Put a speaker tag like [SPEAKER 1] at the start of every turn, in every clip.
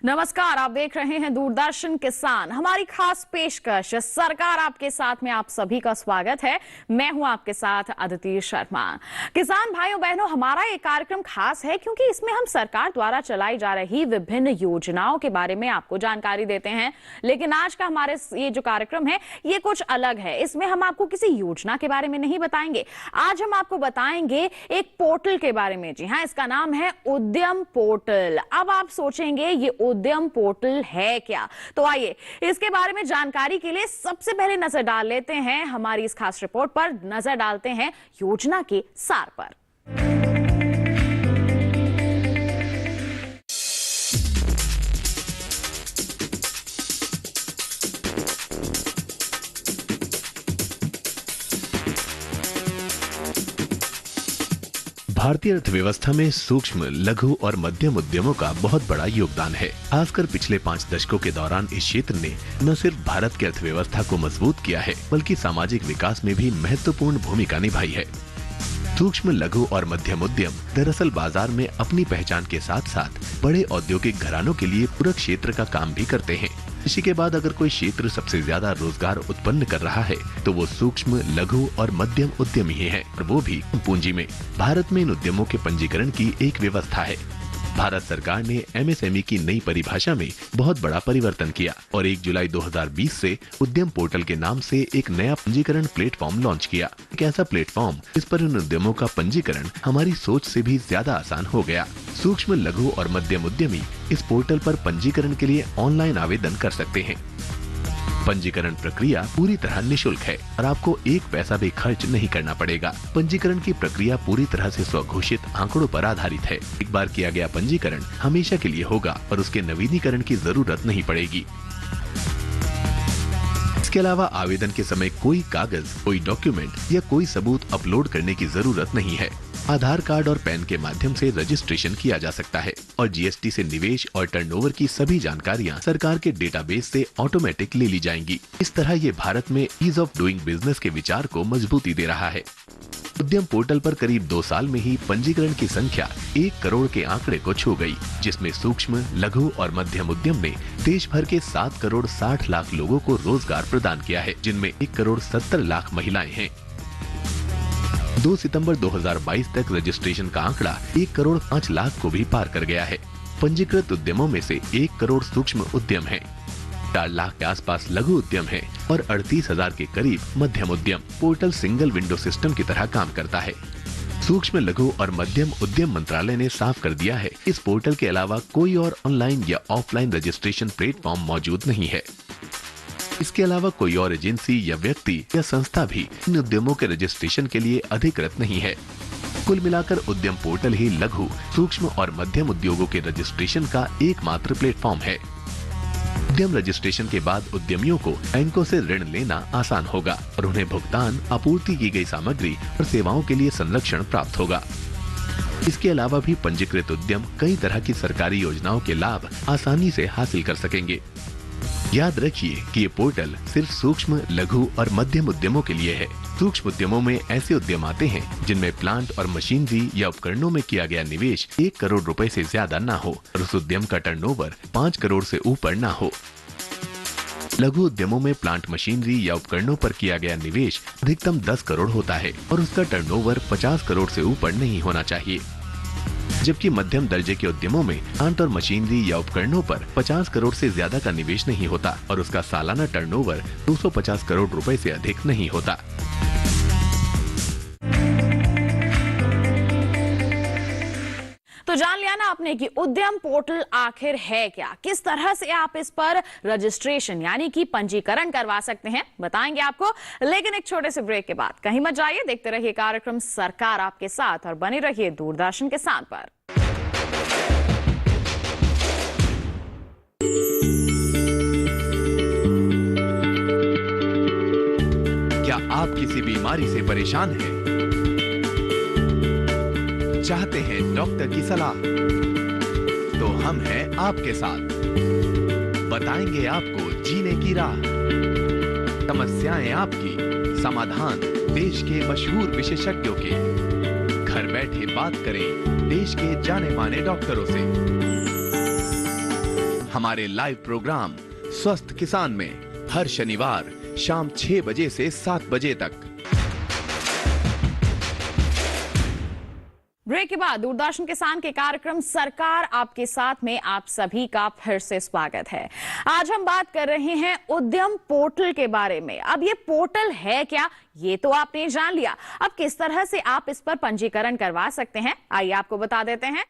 [SPEAKER 1] नमस्कार, आप देख रहे हैं दूरदर्शन किसान। हमारी खास पेशकश सरकार आपके साथ में आप सभी का स्वागत है। मैं हूं आपके साथ अदिति शर्मा। किसान भाइयों बहनों, हमारा ये कार्यक्रम खास है क्योंकि इसमें हम सरकार द्वारा चलाई जा रही विभिन्न योजनाओं के बारे में आपको जानकारी देते हैं। लेकिन आज का हमारे ये जो कार्यक्रम है ये कुछ अलग है। इसमें हम आपको किसी योजना के बारे में नहीं बताएंगे। आज हम आपको बताएंगे एक पोर्टल के बारे में। जी हाँ, इसका नाम है उद्यम पोर्टल। अब आप सोचेंगे ये उद्यम पोर्टल है क्या, तो आइए इसके बारे में जानकारी के लिए सबसे पहले नजर डाल लेते हैं हमारी इस खास रिपोर्ट पर। नजर डालते हैं योजना के सार पर।
[SPEAKER 2] भारतीय अर्थव्यवस्था में सूक्ष्म, लघु और मध्यम उद्यमों का बहुत बड़ा योगदान है। खासकर पिछले 5 दशकों के दौरान इस क्षेत्र ने न सिर्फ भारत की अर्थव्यवस्था को मजबूत किया है, बल्कि सामाजिक विकास में भी महत्वपूर्ण भूमिका निभाई है। सूक्ष्म, लघु और मध्यम उद्यम दरअसल बाजार में अपनी पहचान के साथ साथ बड़े औद्योगिक घरानों के लिए पूरक क्षेत्र का काम भी करते हैं। इसी के बाद अगर कोई क्षेत्र सबसे ज्यादा रोजगार उत्पन्न कर रहा है तो वो सूक्ष्म, लघु और मध्यम उद्यम ही है, और वो भी पूंजी में। भारत में इन उद्यमों के पंजीकरण की एक व्यवस्था है। भारत सरकार ने एमएसएमई की नई परिभाषा में बहुत बड़ा परिवर्तन किया और 1 जुलाई 2020 से उद्यम पोर्टल के नाम से एक नया पंजीकरण प्लेटफॉर्म लॉन्च किया। एक ऐसा प्लेटफॉर्म जिस पर इन उद्यमों का पंजीकरण हमारी सोच से भी ज्यादा आसान हो गया। सूक्ष्म, लघु और मध्यम उद्यमी इस पोर्टल पर पंजीकरण के लिए ऑनलाइन आवेदन कर सकते हैं। पंजीकरण प्रक्रिया पूरी तरह निशुल्क है और आपको 1 पैसा भी खर्च नहीं करना पड़ेगा। पंजीकरण की प्रक्रिया पूरी तरह से स्वघोषित आंकड़ों पर आधारित है। एक बार किया गया पंजीकरण हमेशा के लिए होगा और उसके नवीनीकरण की जरूरत नहीं पड़ेगी। इसके अलावा आवेदन के समय कोई कागज, कोई डॉक्यूमेंट या कोई सबूत अपलोड करने की जरूरत नहीं है। आधार कार्ड और पैन के माध्यम से रजिस्ट्रेशन किया जा सकता है और जीएसटी से निवेश और टर्नओवर की सभी जानकारियां सरकार के डेटाबेस से ऑटोमेटिक ले ली जाएंगी। इस तरह ये भारत में ईज ऑफ डूइंग बिजनेस के विचार को मजबूती दे रहा है। उद्यम पोर्टल पर करीब 2 साल में ही पंजीकरण की संख्या 1 करोड़ के आंकड़े को छू गई, जिसमें सूक्ष्म, लघु और मध्यम उद्यम ने देश भर के 7 करोड़ 60 लाख लोगों को रोजगार प्रदान किया है, जिनमें 1 करोड़ 70 लाख महिलाएं हैं। 2 सितंबर 2022 तक रजिस्ट्रेशन का आंकड़ा 1 करोड़ 5 लाख को भी पार कर गया है। पंजीकृत उद्यमों में से 1 करोड़ सूक्ष्म उद्यम है, 4 लाख के आसपास लघु उद्यम है और 38,000 के करीब मध्यम उद्यम। पोर्टल सिंगल विंडो सिस्टम की तरह काम करता है। सूक्ष्म, लघु और मध्यम उद्यम मंत्रालय ने साफ कर दिया है, इस पोर्टल के अलावा कोई और ऑनलाइन या ऑफलाइन रजिस्ट्रेशन प्लेटफॉर्म मौजूद नहीं है। इसके अलावा कोई और एजेंसी या व्यक्ति या संस्था भी इन उद्यमों के रजिस्ट्रेशन के लिए अधिकृत नहीं है। कुल मिलाकर उद्यम पोर्टल ही लघु, सूक्ष्म और मध्यम उद्योगों के रजिस्ट्रेशन का एकमात्र प्लेटफॉर्म है। उद्यम रजिस्ट्रेशन के बाद उद्यमियों को बैंकों से ऋण लेना आसान होगा और उन्हें भुगतान, आपूर्ति की गई सामग्री और सेवाओं के लिए संरक्षण प्राप्त होगा। इसके अलावा भी पंजीकृत उद्यम कई तरह की सरकारी योजनाओं के लाभ आसानी से हासिल कर सकेंगे। याद रखिए कि ये पोर्टल सिर्फ सूक्ष्म, लघु और मध्यम उद्यमों के लिए है। सूक्ष्म उद्यमों में ऐसे उद्यम आते हैं जिनमें प्लांट और मशीनरी या उपकरणों में किया गया निवेश 1 करोड़ रुपए से ज्यादा ना हो और उस उद्यम का टर्नओवर 5 करोड़ से ऊपर ना हो। लघु उद्यमों में प्लांट, मशीनरी या उपकरणों पर किया गया निवेश अधिकतम 10 करोड़ होता है और उसका टर्नओवर 50 करोड़ से ऊपर नहीं होना चाहिए। जबकि मध्यम दर्जे के उद्यमों में प्लांट और मशीनरी या उपकरणों पर 50 करोड़ से ज्यादा का निवेश नहीं होता और उसका सालाना टर्नओवर 250 करोड़ रुपए से अधिक नहीं होता।
[SPEAKER 1] तो जान लिया ना आपने कि उद्यम पोर्टल आखिर है क्या, किस तरह से आप इस पर रजिस्ट्रेशन यानी कि पंजीकरण करवा सकते हैं, बताएंगे आपको। लेकिन एक छोटे से ब्रेक के बाद कहीं मत जाइए, देखते रहिए कार्यक्रम सरकार आपके साथ और बने रहिए दूरदर्शन किसान पर।
[SPEAKER 2] क्या आप किसी बीमारी से परेशान हैं? चाहते हैं डॉक्टर की सलाह? तो हम हैं आपके साथ, बताएंगे आपको जीने की राह। समस्याएं आपकी, समाधान देश के मशहूर विशेषज्ञों के। घर बैठे बात करें देश के जाने माने डॉक्टरों से। हमारे लाइव प्रोग्राम स्वस्थ किसान में हर शनिवार शाम 6 बजे से 7 बजे तक।
[SPEAKER 1] ब्रेक के बाद दूरदर्शन किसान के कार्यक्रम सरकार आपके साथ में आप सभी का फिर से स्वागत है। आज हम बात कर रहे हैं उद्यम पोर्टल के बारे में। अब ये पोर्टल है क्या, ये तो आपने जान लिया। अब किस तरह से आप इस पर पंजीकरण करवा सकते हैं, आइए आपको बता देते हैं।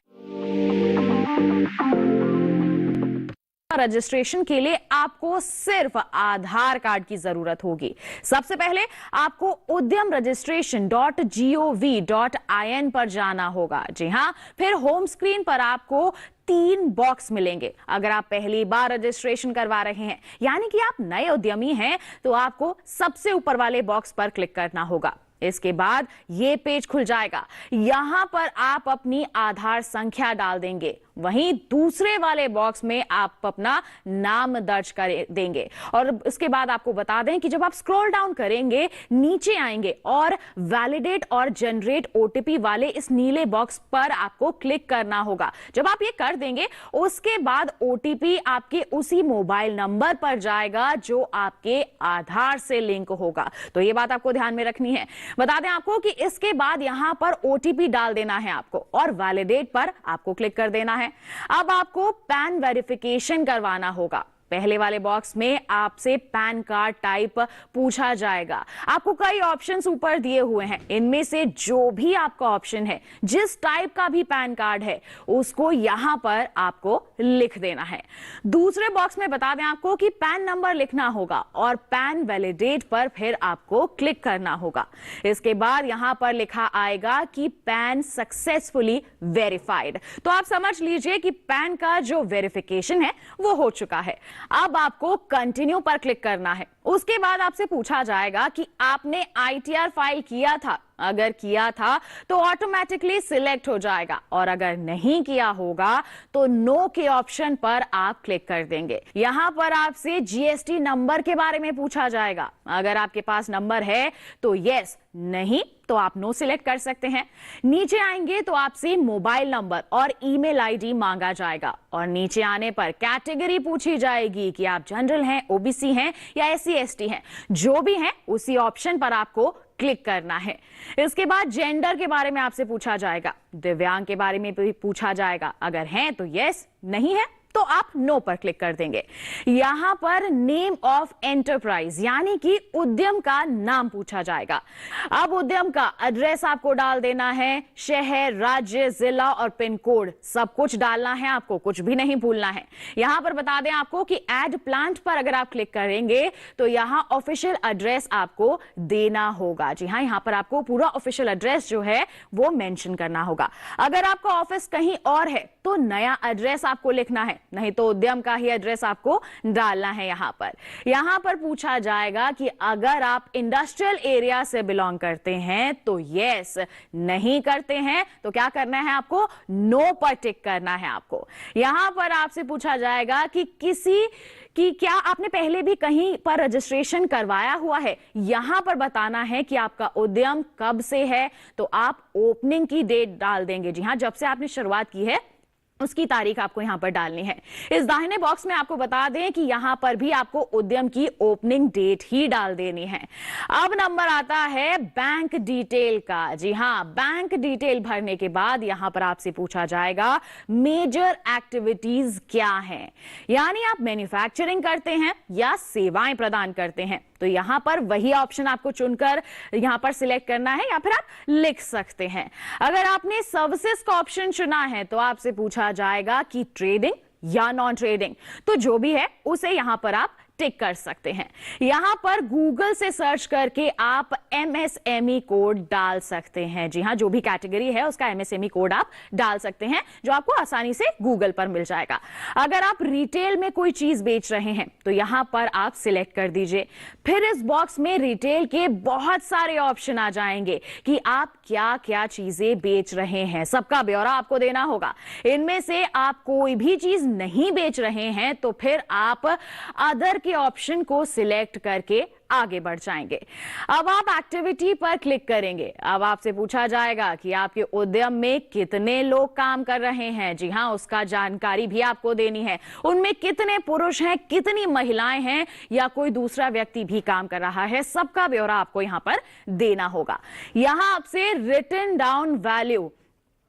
[SPEAKER 1] रजिस्ट्रेशन के लिए आपको सिर्फ आधार कार्ड की जरूरत होगी। सबसे पहले आपको udyam-registration.gov.in पर जाना होगा। जी हां, फिर होम स्क्रीन पर आपको 3 बॉक्स मिलेंगे। अगर आप पहली बार रजिस्ट्रेशन करवा रहे हैं, यानी कि आप नए उद्यमी हैं, तो आपको सबसे ऊपर वाले बॉक्स पर क्लिक करना होगा। इसके बाद ये पेज खुल जाएगा। यहां पर आप अपनी आधार संख्या डाल देंगे। वहीं दूसरे वाले बॉक्स में आप अपना नाम दर्ज कर देंगे। और उसके बाद आपको बता दें कि जब आप स्क्रॉल डाउन करेंगे, नीचे आएंगे और वैलिडेट और जनरेट ओटीपी वाले इस नीले बॉक्स पर आपको क्लिक करना होगा। जब आप ये कर देंगे, उसके बाद ओटीपी आपके उसी मोबाइल नंबर पर जाएगा जो आपके आधार से लिंक होगा। तो ये बात आपको ध्यान में रखनी है। बता दें आपको कि इसके बाद यहां पर ओटीपी डाल देना है आपको और वैलिडेट पर आपको क्लिक कर देना है। अब आपको पैन वेरिफिकेशन करवाना होगा। पहले वाले बॉक्स में आपसे पैन कार्ड टाइप पूछा जाएगा। आपको कई ऑप्शंस ऊपर दिए हुए हैं। इनमें से जो भी आपका ऑप्शन है, जिस टाइप का भी पैन कार्ड है, उसको यहां पर आपको लिख देना है। दूसरे बॉक्स में बता दें आपको कि पैन नंबर लिखना होगा और पैन वैलिडेट पर फिर आपको क्लिक करना होगा। इसके बाद यहां पर लिखा आएगा कि पैन सक्सेसफुली वेरीफाइड। तो आप समझ लीजिए कि पैन का जो वेरिफिकेशन है वो हो चुका है। अब आपको कंटिन्यू पर क्लिक करना है। उसके बाद आपसे पूछा जाएगा कि आपने आईटीआर फाइल किया था। अगर किया था तो ऑटोमेटिकली सिलेक्ट हो जाएगा और अगर नहीं किया होगा तो नो के ऑप्शन पर आप क्लिक कर देंगे। यहां पर आपसे जीएसटी नंबर के बारे में पूछा जाएगा। अगर आपके पास नंबर है तो यस, नहीं तो आप नो सिलेक्ट कर सकते हैं। नीचे आएंगे तो आपसे मोबाइल नंबर और ईमेल आईडी मांगा जाएगा और नीचे आने पर कैटेगरी पूछी जाएगी कि आप जनरल हैं, ओबीसी हैं या एससी एसटी हैं। जो भी हैं उसी ऑप्शन पर आपको क्लिक करना है। इसके बाद जेंडर के बारे में आपसे पूछा जाएगा। दिव्यांग के बारे में भी पूछा जाएगा। अगर हैं तो यस, नहीं है तो आप नो पर क्लिक कर देंगे। यहां पर नेम ऑफ एंटरप्राइज यानी कि उद्यम का नाम पूछा जाएगा। अब उद्यम का एड्रेस आपको डाल देना है। शहर, राज्य, जिला और पिन कोड सब कुछ डालना है आपको, कुछ भी नहीं भूलना है। यहां पर बता दें आपको कि ऐड प्लांट पर अगर आप क्लिक करेंगे तो यहां ऑफिशियल एड्रेस आपको देना होगा। जी हां, यहां पर आपको पूरा ऑफिशियल एड्रेस जो है वो मेंशन करना होगा। अगर आपका ऑफिस कहीं और है तो नया एड्रेस आपको लिखना है, नहीं तो उद्यम का ही एड्रेस आपको डालना है। यहां पर पूछा जाएगा कि अगर आप इंडस्ट्रियल एरिया से बिलोंग करते हैं तो यस, नहीं करते हैं तो क्या करना है आपको, नो पर टिक करना है आपको। यहां पर आपसे पूछा जाएगा कि क्या आपने पहले भी कहीं पर रजिस्ट्रेशन करवाया हुआ है। यहां पर बताना है कि आपका उद्यम कब से है, तो आप ओपनिंग की डेट डाल देंगे। जी हां, जब से आपने शुरुआत की है उसकी तारीख आपको यहां पर डालनी है। इस दाहिने बॉक्स में आपको बता दें कि यहां पर भी आपको उद्यम की ओपनिंग डेट ही डाल देनी है। अब नंबर आता है बैंक डिटेल का। जी हां, बैंक डिटेल भरने के बाद यहां पर आपसे पूछा जाएगा मेजर एक्टिविटीज क्या हैं, यानी आप मैन्युफैक्चरिंग करते हैं या सेवाएं प्रदान करते हैं। तो यहां पर वही ऑप्शन आपको चुनकर यहां पर सिलेक्ट करना है या फिर आप लिख सकते हैं। अगर आपने सर्विसेज का ऑप्शन चुना है तो आपसे पूछा जाएगा कि ट्रेडिंग या नॉन ट्रेडिंग, तो जो भी है उसे यहां पर आप टिक कर सकते हैं। यहां पर गूगल से सर्च करके आप एमएसएमई कोड डाल सकते हैं। जी हां, जो भी कैटेगरी है उसका एमएसएमई कोड आप डाल सकते हैं, जो आपको आसानी से गूगल पर मिल जाएगा। अगर आप रिटेल में कोई चीज बेच रहे हैं तो यहां पर आप सिलेक्ट कर दीजिए। फिर इस बॉक्स में रिटेल के बहुत सारे ऑप्शन आ जाएंगे कि आप क्या क्या चीजें बेच रहे हैं, सबका ब्यौरा आपको देना होगा। इनमें से आप कोई भी चीज नहीं बेच रहे हैं तो फिर आप अदर के ऑप्शन को सिलेक्ट करके आगे बढ़ जाएंगे। अब आप एक्टिविटी पर क्लिक करेंगे। अब आपसे पूछा जाएगा कि आपके उद्यम में कितने लोग काम कर रहे हैं। जी हां, उसका जानकारी भी आपको देनी है। उनमें कितने पुरुष हैं, कितनी महिलाएं हैं या कोई दूसरा व्यक्ति भी काम कर रहा है, सबका ब्यौरा आपको यहां पर देना होगा। यहां आपसे रिटन डाउन वैल्यू,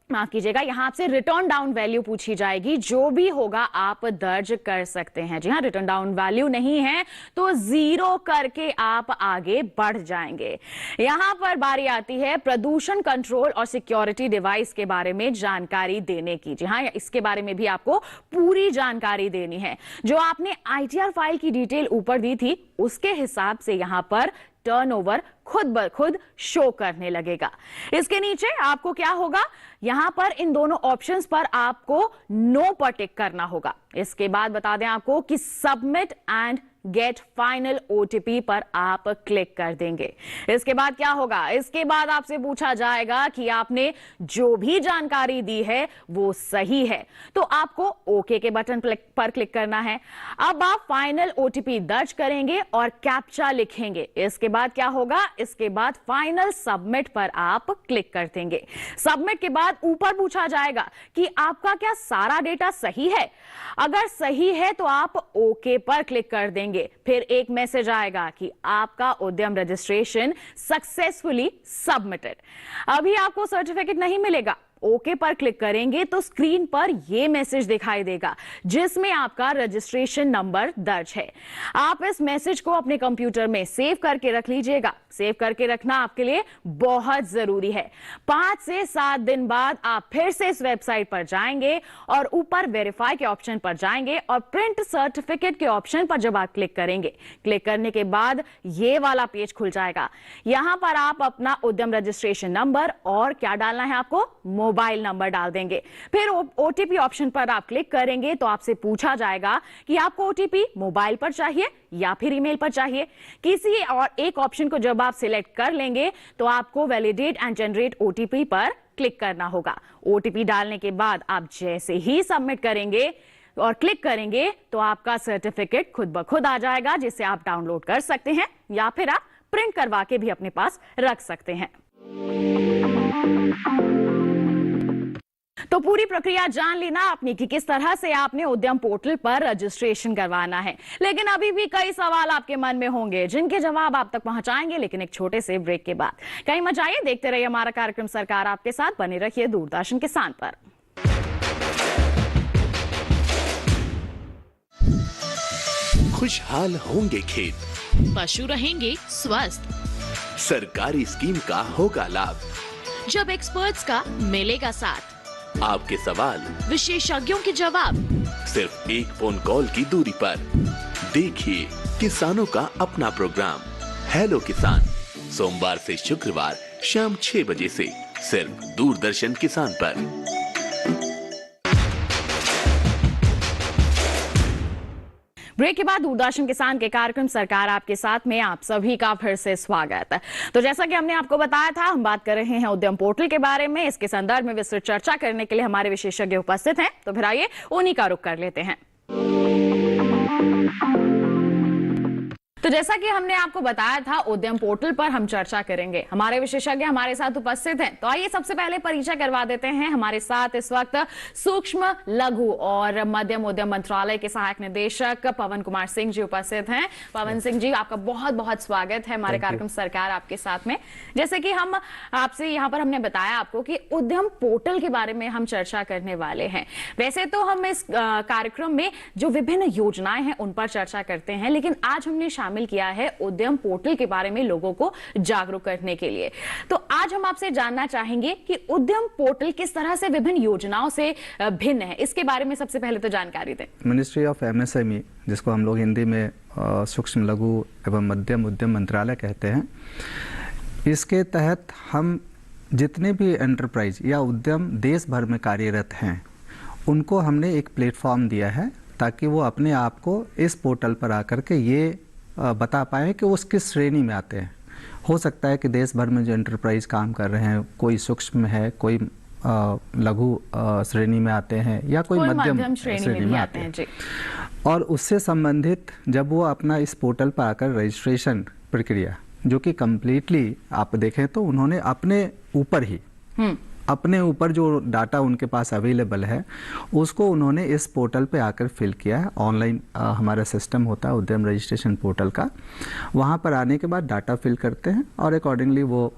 [SPEAKER 1] माफ कीजिएगा, यहां आपसे रिटर्न डाउन वैल्यू पूछी जाएगी। जो भी होगा आप दर्ज कर सकते हैं। जी हां, रिटर्न डाउन वैल्यू नहीं है तो 0 करके आप आगे बढ़ जाएंगे। यहां पर बारी आती है प्रदूषण कंट्रोल और सिक्योरिटी डिवाइस के बारे में जानकारी देने की। जी हां, इसके बारे में भी आपको पूरी जानकारी देनी है। जो आपने ITR फाइल की डिटेल ऊपर दी थी उसके हिसाब से यहां पर टर्नओवर खुद ब खुद शो करने लगेगा। इसके नीचे आपको क्या होगा, यहां पर इन दोनों ऑप्शंस पर आपको नो पर टिक करना होगा। इसके बाद बता दें आपको कि submit and get final OTP पर आप क्लिक कर देंगे। इसके बाद क्या होगा, इसके बाद आपसे पूछा जाएगा कि आपने जो भी जानकारी दी है वो सही है, तो आपको ओके के बटन पर क्लिक करना है। अब आप फाइनल OTP दर्ज करेंगे और कैप्चा लिखेंगे। इसके बाद क्या होगा, इसके बाद फाइनल सबमिट पर आप क्लिक कर देंगे। सबमिट के बाद ऊपर पूछा जाएगा कि आपका क्या सारा डेटा सही है। अगर सही है तो आप ओके पर क्लिक कर देंगे। फिर एक मैसेज आएगा कि आपका उद्यम रजिस्ट्रेशन सक्सेसफुली सबमिटेड। अभी आपको सर्टिफिकेट नहीं मिलेगा। ओके पर क्लिक करेंगे तो स्क्रीन पर यह मैसेज दिखाई देगा जिसमें आपका रजिस्ट्रेशन नंबर दर्ज है। आप इस मैसेज को अपने कंप्यूटर में सेव करके रख लीजिएगा। सेव करके रखना आपके लिए बहुत जरूरी है। 5 से 7 दिन बाद आप फिर से इस वेबसाइट पर जाएंगे और ऊपर वेरीफाई के ऑप्शन पर जाएंगे और प्रिंट सर्टिफिकेट के ऑप्शन पर जब आप क्लिक करेंगे, क्लिक करने के बाद ये वाला पेज खुल जाएगा। यहां पर आप अपना उद्यम रजिस्ट्रेशन नंबर और क्या डालना है, आपको मोबाइल नंबर डाल देंगे। फिर OTP ऑप्शन पर आप क्लिक करेंगे तो आपसे पूछा जाएगा कि आपको OTP मोबाइल पर चाहिए या फिर ईमेल पर चाहिए। किसी और एक ऑप्शन को जब आप सिलेक्ट कर लेंगे तो आपको वैलिडेट एंड जनरेट OTP पर क्लिक करना होगा। OTP डालने के बाद आप जैसे ही सबमिट करेंगे और क्लिक करेंगे तो आपका सर्टिफिकेट खुद ब खुद आ जाएगा, जिसे आप डाउनलोड कर सकते हैं या फिर आप प्रिंट करवा के भी अपने पास रख सकते हैं। तो पूरी प्रक्रिया जान लेना आपने कि किस तरह से आपने उद्यम पोर्टल पर रजिस्ट्रेशन करवाना है। लेकिन अभी भी कई सवाल आपके मन में होंगे जिनके जवाब आप तक पहुंचाएंगे, लेकिन एक छोटे से ब्रेक के बाद। कहीं मत जाइए, देखते रहिए हमारा कार्यक्रम सरकार आपके साथ। बने रहिए दूरदर्शन किसान पर।
[SPEAKER 2] खुशहाल होंगे खेत,
[SPEAKER 3] पशु रहेंगे स्वस्थ,
[SPEAKER 2] सरकारी स्कीम का होगा लाभ,
[SPEAKER 3] जब एक्सपर्ट्स का मिलेगा साथ,
[SPEAKER 2] आपके सवाल
[SPEAKER 3] विशेषज्ञों के जवाब,
[SPEAKER 2] सिर्फ एक फोन कॉल की दूरी पर। देखिए किसानों का अपना प्रोग्राम हेलो किसान, सोमवार से शुक्रवार शाम 6 बजे से सिर्फ दूरदर्शन किसान पर।
[SPEAKER 1] ब्रेक के बाद दूरदर्शन किसान के कार्यक्रम सरकार आपके साथ में आप सभी का फिर से स्वागत है। तो जैसा कि हमने आपको बताया था, हम बात कर रहे हैं उद्यम पोर्टल के बारे में। इसके संदर्भ में विस्तृत चर्चा करने के लिए हमारे विशेषज्ञ उपस्थित हैं, तो फिर आइए उन्हीं का रुख कर लेते हैं। तो जैसा कि हमने आपको बताया था, उद्यम पोर्टल पर हम चर्चा करेंगे। हमारे विशेषज्ञ हमारे साथ उपस्थित हैं। तो आइए सबसे पहले परिचय करवा देते हैं। हमारे साथ इस वक्त सूक्ष्म लघु और मध्यम उद्यम मंत्रालय के सहायक निदेशक पवन कुमार सिंह जी उपस्थित हैं। पवन सिंह जी, आपका बहुत बहुत स्वागत है हमारे कार्यक्रम सरकार आपके साथ में। जैसे कि हम आपसे यहाँ पर हमने बताया आपको कि उद्यम पोर्टल के बारे में हम चर्चा करने वाले हैं। वैसे तो हम इस कार्यक्रम में जो विभिन्न योजनाएं हैं उन पर चर्चा करते हैं, लेकिन आज हमने शामिल किया है उद्यम पोर्टल के बारे में लोगों को जागरूक करने के लिए। तो आज हम आपसे जानना चाहेंगे कि उद्यम पोर्टल किस तरह से विभिन्न योजनाओं से भिन्न है। इसके बारे में सबसे पहले तो जानकारी दें।
[SPEAKER 4] मिनिस्ट्री ऑफ MSME, जिसको हम लोग हिंदी में सूक्ष्म लघु एवं मध्यम उद्यम मंत्रालय कहते हैं, इसके तहत हम जितने भी एंटरप्राइज या उद्यम देश भर में कार्यरत हैं उनको हमने एक प्लेटफॉर्म दिया है ताकि वो अपने आप को इस पोर्टल पर आकर के ये बता पाए कि वो किस श्रेणी में आते हैं। हो सकता है कि देश भर में जो एंटरप्राइज काम कर रहे हैं, कोई सूक्ष्म है, कोई लघु श्रेणी में आते हैं या कोई मध्यम
[SPEAKER 1] श्रेणी में आते हैं जी।
[SPEAKER 4] और उससे संबंधित जब वो अपना इस पोर्टल पर आकर रजिस्ट्रेशन प्रक्रिया, जो कि कम्प्लीटली आप देखें तो उन्होंने अपने ऊपर ही अपने ऊपर जो डाटा उनके पास अवेलेबल है उसको उन्होंने इस पोर्टल पे आकर फिल किया है। ऑनलाइन हमारा सिस्टम होता है उद्यम रजिस्ट्रेशन पोर्टल का, वहाँ पर आने के बाद डाटा फिल करते हैं और अकॉर्डिंगली वो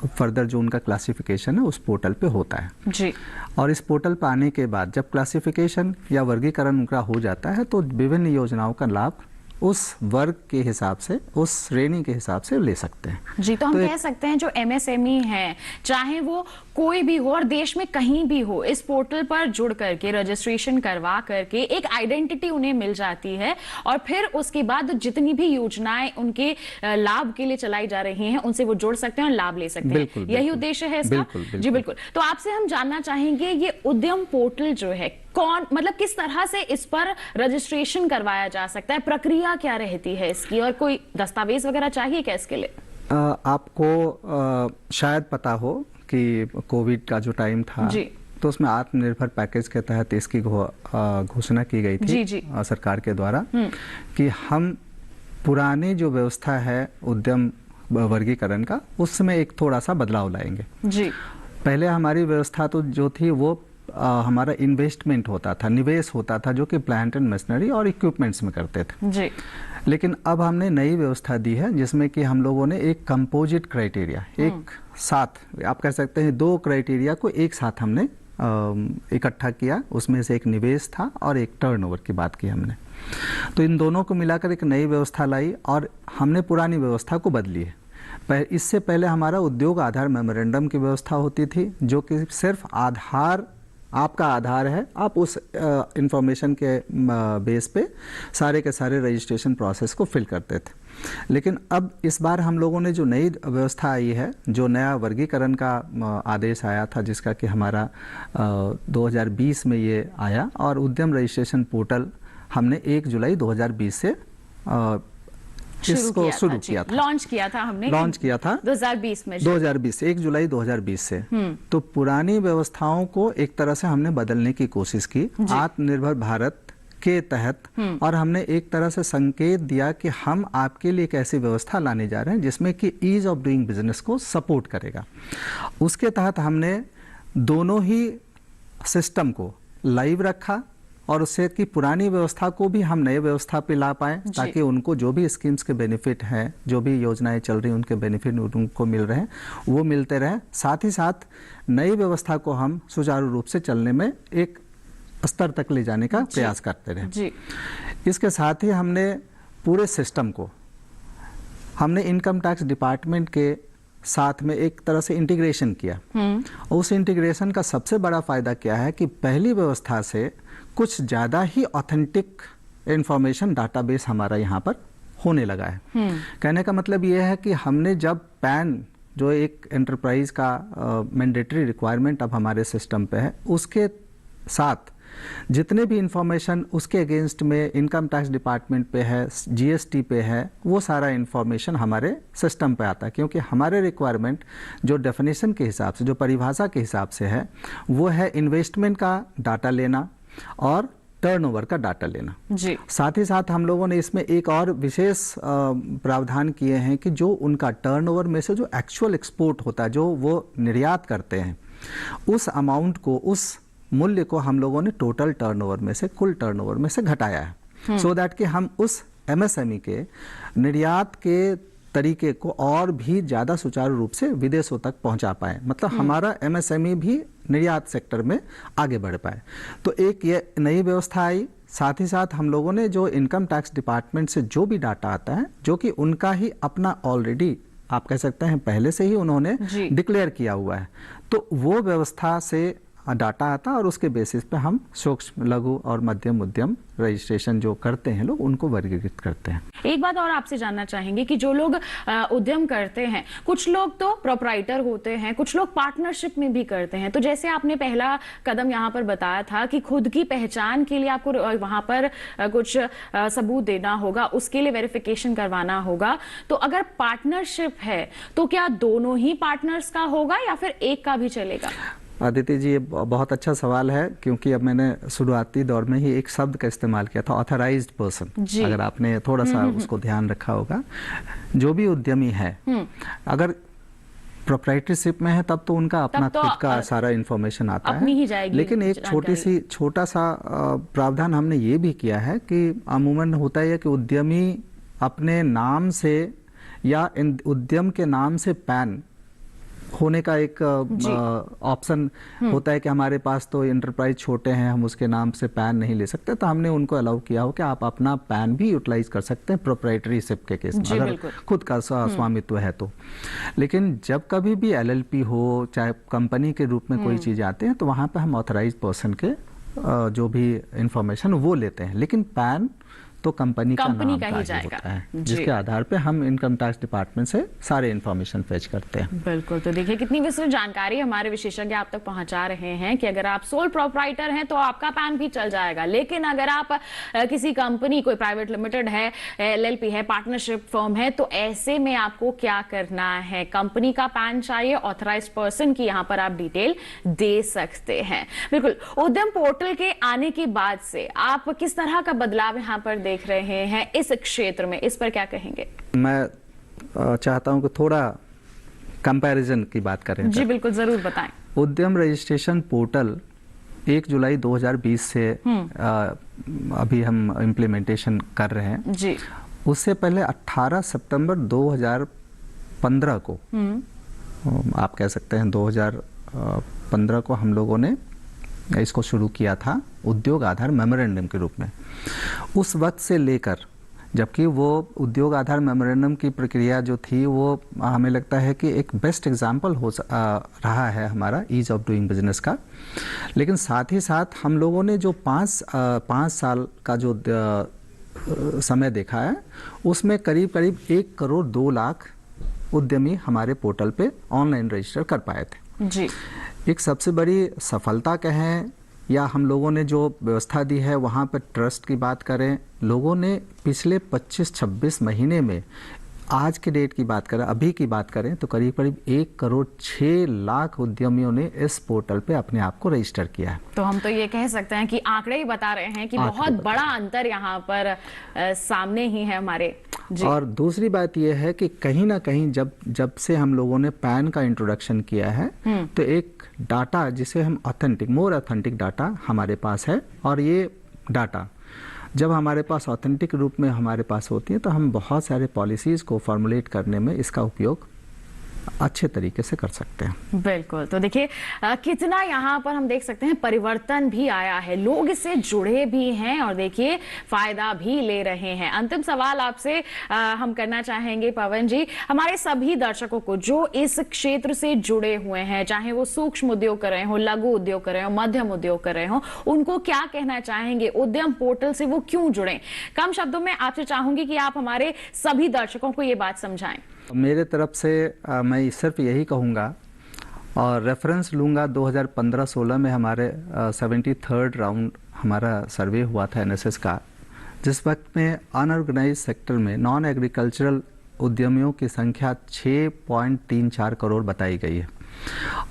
[SPEAKER 4] फर्दर जो उनका क्लासिफिकेशन है उस पोर्टल पे होता है
[SPEAKER 1] जी।
[SPEAKER 4] और इस पोर्टल पर आने के बाद जब क्लासिफिकेशन या वर्गीकरण उनका हो जाता है तो विभिन्न योजनाओं का लाभ उस वर्ग के हिसाब से, उस श्रेणी के हिसाब से ले सकते हैं
[SPEAKER 1] जी। तो हम कह सकते हैं जो एमएसएमई है, चाहे वो कोई भी हो और देश में कहीं भी हो, इस पोर्टल पर जुड़ करके रजिस्ट्रेशन करवा करके एक आइडेंटिटी उन्हें मिल जाती है और फिर उसके बाद जितनी भी योजनाएं उनके लाभ के लिए चलाई जा रही हैं उनसे वो जुड़ सकते हैं और लाभ ले सकते हैं। यही उद्देश्य है इसका। जी बिल्कुल। तो आपसे हम जानना चाहेंगे ये उद्यम पोर्टल जो है कौन, मतलब किस तरह से इस पर रजिस्ट्रेशन करवाया जा सकता है, प्रक्रिया क्या रहती है इसकी और कोई दस्तावेज वगैरह चाहिए क्या इसके लिए?
[SPEAKER 4] आपको शायद पता हो कि कोविड का जो टाइम था
[SPEAKER 1] जी।
[SPEAKER 4] तो उसमें आत्मनिर्भर पैकेज के तहत इसकी घोषणा की गई थी
[SPEAKER 1] जी।
[SPEAKER 4] सरकार के द्वारा कि हम पुरानी जो व्यवस्था है उद्यम वर्गीकरण का उसमें एक थोड़ा सा बदलाव लाएंगे जी। पहले हमारी व्यवस्था तो जो थी वो हमारा इन्वेस्टमेंट होता था, निवेश होता था जो कि प्लांट एंड मशीनरी और इक्विपमेंट्स में करते थे जी। लेकिन अब हमने नई व्यवस्था दी है जिसमें कि हम लोगों ने एक कंपोजिट क्राइटेरिया, एक साथ आप कह सकते हैं 2 क्राइटेरिया को एक साथ हमने इकट्ठा किया। उसमें से एक निवेश था और एक टर्नओवर की बात की हमने। तो इन दोनों को मिलाकर एक नई व्यवस्था लाई और हमने पुरानी व्यवस्था को बदली है। इससे पहले हमारा उद्योग आधार मेमोरेंडम की व्यवस्था होती थी जो कि सिर्फ आधार, आपका आधार है, आप उस इंफॉर्मेशन के बेस पे सारे के सारे रजिस्ट्रेशन प्रोसेस को फिल करते थे। लेकिन अब इस बार हम लोगों ने जो नई व्यवस्था आई है, जो नया वर्गीकरण का आदेश आया था जिसका कि हमारा 2020 में ये आया और उद्यम रजिस्ट्रेशन पोर्टल हमने 1 जुलाई 2020 से इसको शुरू किया था,
[SPEAKER 1] लॉन्च किया था हमने 2020 में,
[SPEAKER 4] 2020 1 जुलाई 2020 से। तो पुरानी व्यवस्थाओं को एक तरह से हमने बदलने की कोशिश की आत्मनिर्भर भारत के तहत और हमने एक तरह से संकेत दिया कि हम आपके लिए एक ऐसी व्यवस्था लाने जा रहे हैं जिसमें कि ईज ऑफ डूइंग बिजनेस को सपोर्ट करेगा। उसके तहत हमने दोनों ही सिस्टम को लाइव रखा और उससे कि पुरानी व्यवस्था को भी हम नए व्यवस्था पे ला पाएं ताकि उनको जो भी स्कीम्स के बेनिफिट हैं, जो भी योजनाएं चल रही हैं उनके बेनिफिट उनको मिल रहे हैं वो मिलते रहे। साथ ही साथ नई व्यवस्था को हम सुचारू रूप से चलने में एक स्तर तक ले जाने का प्रयास करते रहे। इसके साथ ही हमने पूरे सिस्टम को हमने इनकम टैक्स डिपार्टमेंट के साथ में एक तरह से इंटीग्रेशन किया। उस इंटीग्रेशन का सबसे बड़ा फायदा क्या है कि पहली व्यवस्था से कुछ ज़्यादा ही ऑथेंटिक इंफॉर्मेशन डाटाबेस हमारा यहाँ पर होने लगा है। कहने का मतलब ये है कि हमने जब पैन जो एक एंटरप्राइज का मैंडेटरी रिक्वायरमेंट अब हमारे सिस्टम पे है, उसके साथ जितने भी इंफॉर्मेशन उसके अगेंस्ट में इनकम टैक्स डिपार्टमेंट पे है, जीएसटी पे है, वो सारा इंफॉर्मेशन हमारे सिस्टम पे आता है क्योंकि हमारे रिक्वायरमेंट जो डेफिनेशन के हिसाब से, जो परिभाषा के हिसाब से है, वो है इन्वेस्टमेंट का डाटा लेना और टर्नओवर का डाटा लेना जी। साथ ही साथ हम लोगों ने इसमें एक और विशेष प्रावधान किए हैं कि जो उनका टर्नओवर में से जो एक्चुअल एक्सपोर्ट होता है, जो वो निर्यात करते हैं, उस अमाउंट को, उस मूल्य को हम लोगों ने टोटल टर्नओवर में से, कुल टर्नओवर में से घटाया है सो दैट कि हम उस एमएसएमई के निर्यात के तरीके को और भी ज़्यादा सुचारू रूप से विदेशों तक पहुंचा पाए, मतलब हमारा एमएसएमई भी निर्यात सेक्टर में आगे बढ़ पाए। तो एक ये नई व्यवस्था आई। साथ ही साथ हम लोगों ने जो इनकम टैक्स डिपार्टमेंट से जो भी डाटा आता है, जो कि उनका ही अपना ऑलरेडी आप कह सकते हैं पहले से ही उन्होंने डिक्लेयर किया हुआ है, तो वो व्यवस्था से डाटा आता और उसके बेसिस पे हम सूक्ष्म, लघु और मध्यम उद्यम रजिस्ट्रेशन जो करते हैं लोग, उनको वर्गीकृत करते हैं।
[SPEAKER 1] एक बात और आपसे जानना चाहेंगे कि जो लोग उद्यम करते हैं, कुछ लोग तो प्रोप्राइटर होते हैं, कुछ लोग पार्टनरशिप में भी करते हैं। तो जैसे आपने पहला कदम यहाँ पर बताया था कि खुद की पहचान के लिए आपको वहां पर कुछ सबूत देना होगा, उसके लिए वेरिफिकेशन करवाना होगा। तो अगर पार्टनरशिप है तो क्या दोनों ही पार्टनर्स का होगा या फिर एक का भी चलेगा?
[SPEAKER 4] आदित्य जी, ये बहुत अच्छा सवाल है, क्योंकि अब मैंने शुरुआती दौर में ही एक शब्द का इस्तेमाल किया था, ऑथराइज्ड पर्सन। अगर आपने थोड़ा सा उसको ध्यान रखा होगा, जो भी उद्यमी है अगर प्रोप्राइटरशिप में है तब तो उनका अपना खुद का सारा इंफॉर्मेशन आता है, लेकिन एक छोटा सा प्रावधान हमने ये भी किया है कि अमूमन होता है कि उद्यमी अपने नाम से या उद्यम के नाम से पैन होने का एक ऑप्शन होता है कि हमारे पास तो एंटरप्राइज छोटे हैं, हम उसके नाम से पैन नहीं ले सकते, तो हमने उनको अलाउ किया हो कि आप अपना पैन भी यूटिलाइज कर सकते हैं प्रोप्राइटरीशिप के केस में, अगर खुद का स्वामित्व है तो। लेकिन जब कभी भी एलएलपी हो, चाहे कंपनी के रूप में कोई चीज़ आते हैं, तो वहाँ पे हम ऑथराइज पर्सन के जो भी इंफॉर्मेशन वो लेते हैं, लेकिन पैन तो कंपनी का ही जाएगा, जिसके आधार पे हम इनकम टैक्स डिपार्टमेंट से सारे इन्फॉर्मेशन फेच करते हैं।
[SPEAKER 1] बिल्कुल, तो देखिए कितनी विस्तृत जानकारी हमारे विशेषज्ञ आप तक पहुंचा रहे हैं कि अगर आप सोल प्रोप्राइटर हैं तो आपका पैन भी चल जाएगा, लेकिन अगर आप किसी कंपनी, कोई प्राइवेट लिमिटेड है, एलएलपी है, पार्टनरशिप फर्म है, तो ऐसे में आपको क्या करना है? कंपनी का पैन चाहिए, ऑथराइज पर्सन की यहाँ पर आप डिटेल दे सकते हैं। बिल्कुल, उद्यम पोर्टल के आने के बाद से आप किस तरह का बदलाव यहाँ पर देख रहे हैं इस क्षेत्र में, इस पर क्या कहेंगे?
[SPEAKER 4] मैं चाहता हूं कि थोड़ा कंपैरिजन की बात करें।
[SPEAKER 1] जी बिल्कुल, जरूर बताएं।
[SPEAKER 4] उद्यम रजिस्ट्रेशन पोर्टल 1 जुलाई 2020 से अभी हम इम्प्लीमेंटेशन कर रहे हैं
[SPEAKER 1] जी।
[SPEAKER 4] उससे पहले 18 सितंबर 2015 को, आप कह सकते हैं 2015 को हम लोगों ने इसको शुरू किया था उद्योग आधार मेमोरेंडम के रूप में। उस वक्त से लेकर, जबकि वो उद्योग आधार मेमोरेंडम की प्रक्रिया जो थी वो हमें लगता है कि एक बेस्ट एग्जाम्पल रहा है हमारा ईज ऑफ डूइंग बिजनेस का, लेकिन साथ ही साथ हम लोगों ने जो 5 साल का जो समय देखा है, उसमें करीब 1 करोड़ 2 लाख उद्यमी हमारे पोर्टल पे ऑनलाइन रजिस्टर कर पाए थे
[SPEAKER 1] जी।
[SPEAKER 4] एक सबसे बड़ी सफलता कहें या हम लोगों ने जो व्यवस्था दी है वहाँ पर ट्रस्ट की बात करें, लोगों ने पिछले 25-26 महीने में, आज के डेट की बात करें, अभी की बात करें, तो करीब 1 करोड़ 6 लाख उद्यमियों ने इस पोर्टल पे अपने आप को रजिस्टर किया है।
[SPEAKER 1] तो हम तो ये कह सकते हैं कि आंकड़े ही बता रहे हैं कि बहुत बड़ा अंतर यहाँ पर सामने ही है हमारे जी।
[SPEAKER 4] और दूसरी बात यह है कि कहीं ना कहीं जब से हम लोगों ने पैन का इंट्रोडक्शन किया है, तो एक डाटा जिसे हम मोर ऑथेंटिक डाटा हमारे पास है, और ये डाटा जब हमारे पास ऑथेंटिक रूप में हमारे पास होती है तो हम बहुत सारे पॉलिसीज़ को फॉर्मुलेट करने में इसका उपयोग अच्छे तरीके से कर सकते हैं।
[SPEAKER 1] बिल्कुल, तो देखिए कितना यहाँ पर हम देख सकते हैं परिवर्तन भी आया है, लोग इससे जुड़े भी हैं और देखिए फायदा भी ले रहे हैं। अंतिम सवाल आपसे हम करना चाहेंगे पवन जी, हमारे सभी दर्शकों को जो इस क्षेत्र से जुड़े हुए हैं, चाहे वो सूक्ष्म उद्योग कर रहे हो, लघु उद्योग कर रहे हो, मध्यम उद्योग कर रहे हो, उनको क्या कहना चाहेंगे? उद्यम पोर्टल से वो क्यों जुड़े? कम शब्दों में आपसे चाहूंगी कि आप हमारे सभी दर्शकों को ये बात समझाएं।
[SPEAKER 4] मेरे तरफ से मैं सिर्फ यही कहूँगा और रेफरेंस लूँगा 2015-16 में हमारे 73rd राउंड हमारा सर्वे हुआ था एनएसएस का, जिस वक्त में अनऑर्गेनाइज सेक्टर में नॉन एग्रीकल्चरल उद्यमियों की संख्या 6.34 करोड़ बताई गई है,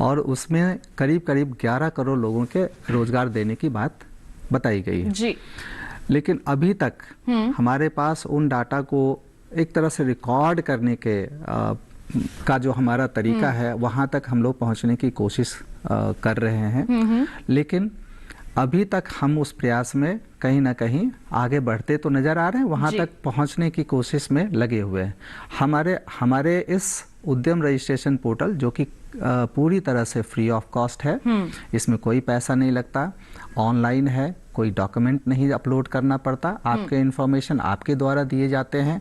[SPEAKER 4] और उसमें करीब 11 करोड़ लोगों के रोजगार देने की बात बताई गई है
[SPEAKER 1] जी।
[SPEAKER 4] लेकिन अभी तक हमारे पास उन डाटा को एक तरह से रिकॉर्ड करने के का जो हमारा तरीका है, वहाँ तक हम लोग पहुँचने की कोशिश कर रहे हैं, लेकिन अभी तक हम उस प्रयास में कहीं ना कहीं आगे बढ़ते तो नज़र आ रहे हैं, वहाँ तक पहुँचने की कोशिश में लगे हुए हैं। हमारे इस उद्यम रजिस्ट्रेशन पोर्टल जो कि पूरी तरह से फ्री ऑफ कॉस्ट है, इसमें कोई पैसा नहीं लगता, ऑनलाइन है, कोई डॉक्यूमेंट नहीं अपलोड करना पड़ता, आपके इन्फॉर्मेशन आपके द्वारा दिए जाते हैं,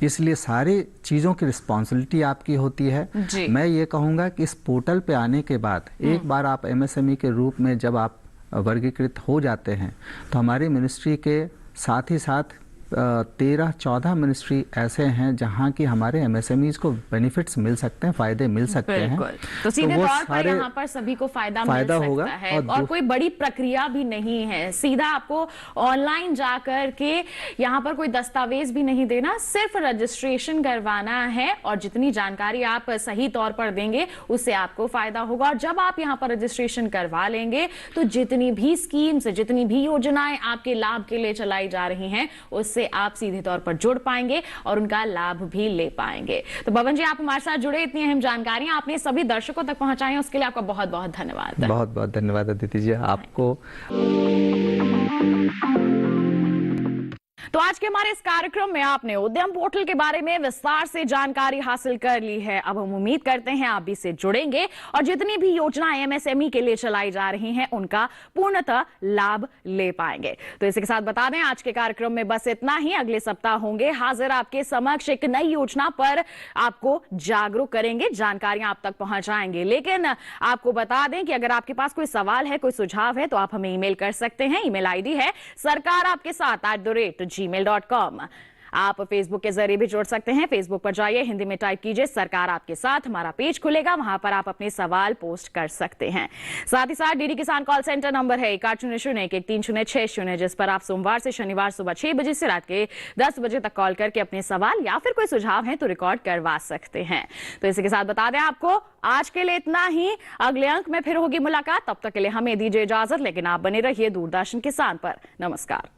[SPEAKER 4] इसलिए सारी चीज़ों की रिस्पॉन्सिबिलिटी आपकी होती है। मैं ये कहूँगा कि इस पोर्टल पे आने के बाद एक बार आप एमएसएमई के रूप में जब आप वर्गीकृत हो जाते हैं, तो हमारी मिनिस्ट्री के साथ ही साथ 13-14 मिनिस्ट्री ऐसे हैं जहां की हमारे एमएसएमईज को बेनिफिट्स मिल सकते हैं, फायदे मिल सकते हैं।
[SPEAKER 1] तो सीधे
[SPEAKER 4] वो
[SPEAKER 1] तौर पर
[SPEAKER 4] सारे
[SPEAKER 1] यहाँ पर सभी को फायदा मिल
[SPEAKER 4] होगा
[SPEAKER 1] सकता है और कोई बड़ी प्रक्रिया भी नहीं है। सीधा आपको ऑनलाइन जाकर के यहाँ पर कोई दस्तावेज भी नहीं देना, सिर्फ रजिस्ट्रेशन करवाना है और जितनी जानकारी आप सही तौर पर देंगे उससे आपको फायदा होगा। और जब आप यहाँ पर रजिस्ट्रेशन करवा लेंगे तो जितनी भी स्कीम्स, जितनी भी योजनाएं आपके लाभ के लिए चलाई जा रही हैं उससे आप सीधे तौर पर जुड़ पाएंगे और उनका लाभ भी ले पाएंगे। तो भवन जी, आप हमारे साथ जुड़े, इतनी अहम जानकारियां आपने सभी दर्शकों तक पहुंचाई हैं, उसके लिए आपका बहुत बहुत धन्यवाद।
[SPEAKER 4] बहुत बहुत धन्यवाद अदिति जी आपको।
[SPEAKER 1] तो आज के हमारे इस कार्यक्रम में आपने उद्यम पोर्टल के बारे में विस्तार से जानकारी हासिल कर ली है। अब हम उम्मीद करते हैं आप भी इससे जुड़ेंगे और जितनी भी योजनाएं एमएसएमई के लिए चलाई जा रही हैं उनका पूर्णतः लाभ ले पाएंगे। तो इसी के साथ बता दें, आज के कार्यक्रम में बस इतना ही। अगले सप्ताह होंगे हाजिर आपके समक्ष एक नई योजना पर आपको जागरूक करेंगे, जानकारियां आप तक पहुंचाएंगे। लेकिन आपको बता दें कि अगर आपके पास कोई सवाल है, कोई सुझाव है तो आप हमें ईमेल कर सकते हैं। ईमेल आईडी है sarkaraapkesath@gmail.com। आप फेसबुक के जरिए भी जुड़ सकते हैं। फेसबुक पर जाइए, हिंदी में टाइप कीजिए सरकार आपके साथ, हमारा पेज खुलेगा, वहां पर आप अपने सवाल पोस्ट कर सकते हैं। साथ ही साथ डीडी किसान कॉल सेंटर नंबर है 1800-11306, जिस पर आप सोमवार से शनिवार सुबह 6 बजे से रात के 10 बजे तक कॉल करके अपने सवाल या फिर कोई सुझाव है तो रिकॉर्ड करवा सकते हैं। तो इसी के साथ बता दें आपको आज के लिए इतना ही। अगले अंक में फिर होगी मुलाकात, तब तक के लिए हमें दीजिए इजाजत, लेकिन आप बने रहिए दूरदर्शन किसान पर। नमस्कार।